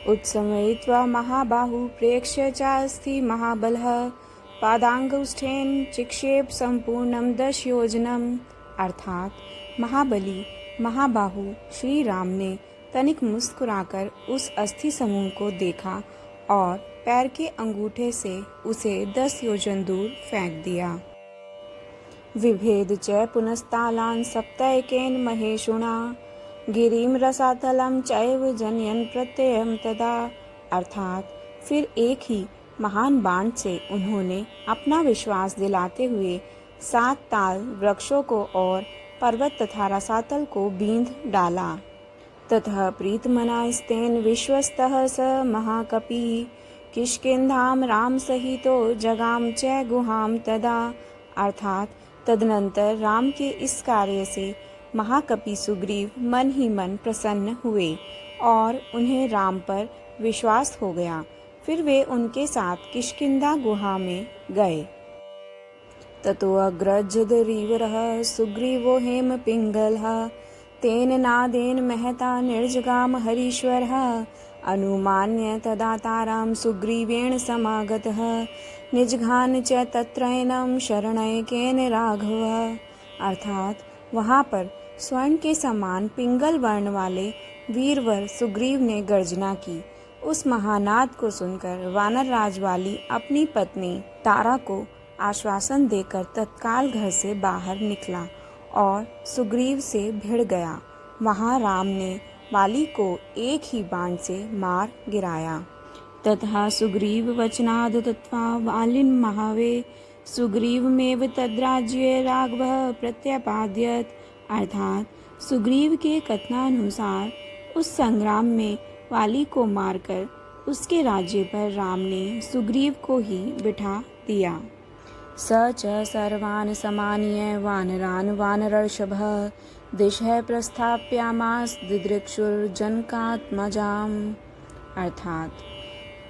उत्समयित्वा महाबाहु प्रेक्ष्य चास्ति महाबलः पादांगुष्ठेन चिक्षेप संपूर्णम 10 योजनम। अर्थात महाबली महाबाहु श्री राम ने तनिक मुस्कुराकर उस अस्थि समूह को देखा और पैर के अंगूठे से उसे 10 योजन दूर फेंक दिया। विभेद च पुनस्तालान् सप्तैकेन महेशुना गिरिम रसातलम चैव जनयन प्रत्ययम तदा। अर्थात फिर एक ही महान बाण से उन्होंने अपना विश्वास दिलाते हुए 7 ताल वृक्षों को और पर्वत तथा रसातल को बींध डाला। ततः प्रीतमनास्तेन विश्वस्तः स महाकपि किष्किंधाम राम सहितो जगाम च गुहाम तदा। अर्थात तदनंतर राम के इस कार्य से महाकपि सुग्रीव मन ही मन प्रसन्न हुए और उन्हें राम पर विश्वास हो गया। फिर वे उनके साथ किष्किंधा गुहा में गए। ततो अग्रजदरीवरः सुग्रीवो हेम पिंगलः तेन नादेन महता निर्जगाम हरीश्वरः अनुमान्य तदा ताराम सुग्रीवेण समागतः निजघान च तत्रैनं शरणैकेन राघवः। अर्थात वहाँ पर स्वर्ण के समान पिंगल वर्ण वाले वीरवर सुग्रीव ने गर्जना की। उस महानाद को सुनकर वानर राज वाली अपनी पत्नी तारा को आश्वासन देकर तत्काल घर से बाहर निकला और सुग्रीव से भिड़ गया। वहाँ राम ने वाली को एक ही बाण से मार गिराया। तथा सुग्रीव वचनाद तत्वा वालिन महावे सुग्रीवमेव तद्राज्ये राघवः प्रत्यपाद्यत। अर्थात सुग्रीव के कथनानुसार उस संग्राम में वाली को मारकर उसके राज्य पर राम ने सुग्रीव को ही बिठा दिया। स च सर्वान् समानीय वानरान् वानरर्षभः दिशः प्रस्थाप्यामास दिदृक्षुर्जनकात्मजाम्। अर्थात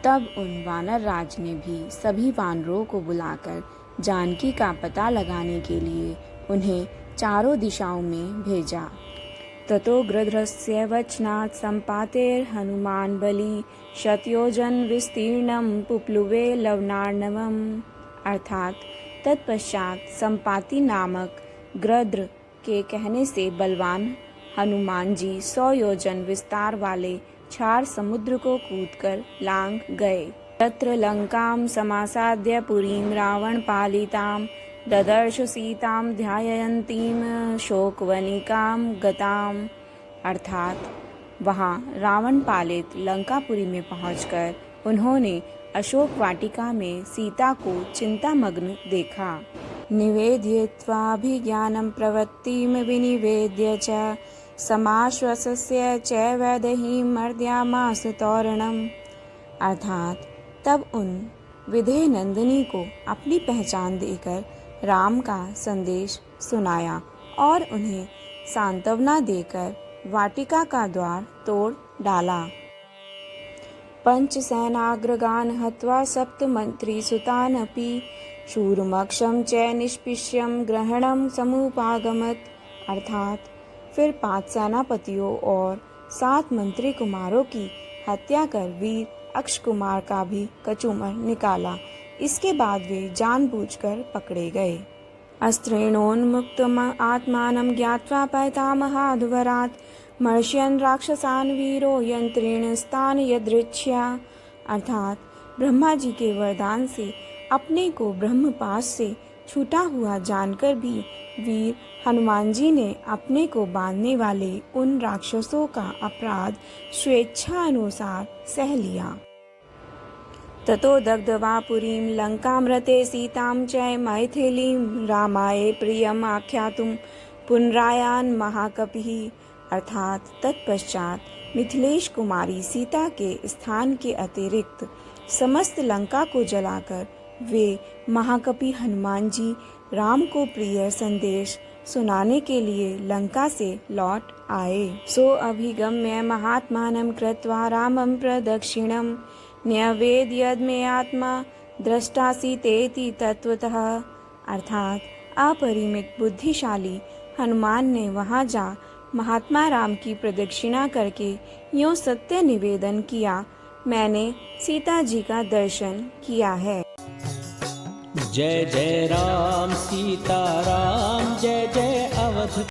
तब उन वानर राज ने भी सभी वानरों को बुलाकर जानकी का पता लगाने के लिए उन्हें चारों दिशाओं में भेजा। ततो गृध्रस्य वचनात् सम्पातेर हनुमान बलि शतयोजन विस्तीर्णम पुप्लुवे लवनार्णवम। अर्थात तत्पश्चात संपाति नामक गृध्र के कहने से बलवान हनुमान जी 100 योजन विस्तार वाले 4 समुद्र को कूदकर लांग गए। तत्र लंकाम समासाद्य पुरीं रावण पालिताम ददर्श सीताम ध्यायन्तीम शोकवनिकाम गताम। अर्थात वहाँ रावण पालित लंकापुरी में पहुंचकर उन्होंने अशोक वाटिका में सीता को चिंतामग्न देखा। निवेदयित्वाभिज्ञानं प्रवृत्तिं विनिवेद्य च समाश्वस्य च वैदेहीं मर्दयामास तोरणम्। अर्थात तब उन विदेह नंदिनी को अपनी पहचान देकर राम का संदेश सुनाया और उन्हें सांत्वना देकर वाटिका का द्वार तोड़ डाला। पंचसेनाग्रगान् हत्वा सप्तमन्त्रिसुतान् अपि शूरमक्षं च निष्पिष्यं ग्रहणं समुपागमत्। अर्थात फिर 5 सेनापतियों और 7 मंत्री कुमारों की हत्या कर वीर अक्ष कुमार का भी कचूमर निकाला। इसके बाद वे जानबूझकर पकड़े गए। अस्त्रेणोन्मुक्तम् आत्मानं ज्ञात्वा पैतामहाधुवरात् मर्ष्यन् राक्षसान् वीरो यंत्रेण स्थान यदृच्छया। अर्थात ब्रह्मा जी के वरदान से अपने को ब्रह्मपाश से छूटा हुआ जानकर भी वीर हनुमान जी ने अपने को बांधने वाले उन राक्षसों का अपराध स्वेच्छा अनुसार सह लिया। ततो दग्ध्वा पुरीं लंकामृते सीतां च मैथिलीं रामाय प्रियम् आख्यातुं पुनरायान महाकपिः। अर्थात तत्पश्चात मिथिलेश कुमारी सीता के स्थान के अतिरिक्त समस्त लंका को जलाकर वे महाकपि हनुमान जी राम को प्रिय संदेश सुनाने के लिए लंका से लौट आए। सो अभिगम्य महात्मानं कृत्वा रामं प्रदक्षिणं न्यवेदयद् मे आत्मा दृष्टासि तेति तत्वतः। अर्थात अपरिमित बुद्धिशाली हनुमान ने वहां जा महात्मा राम की प्रदक्षिणा करके यूँ सत्य निवेदन किया, मैंने सीता जी का दर्शन किया है। जय जय राम सीता राम, जय जय अवध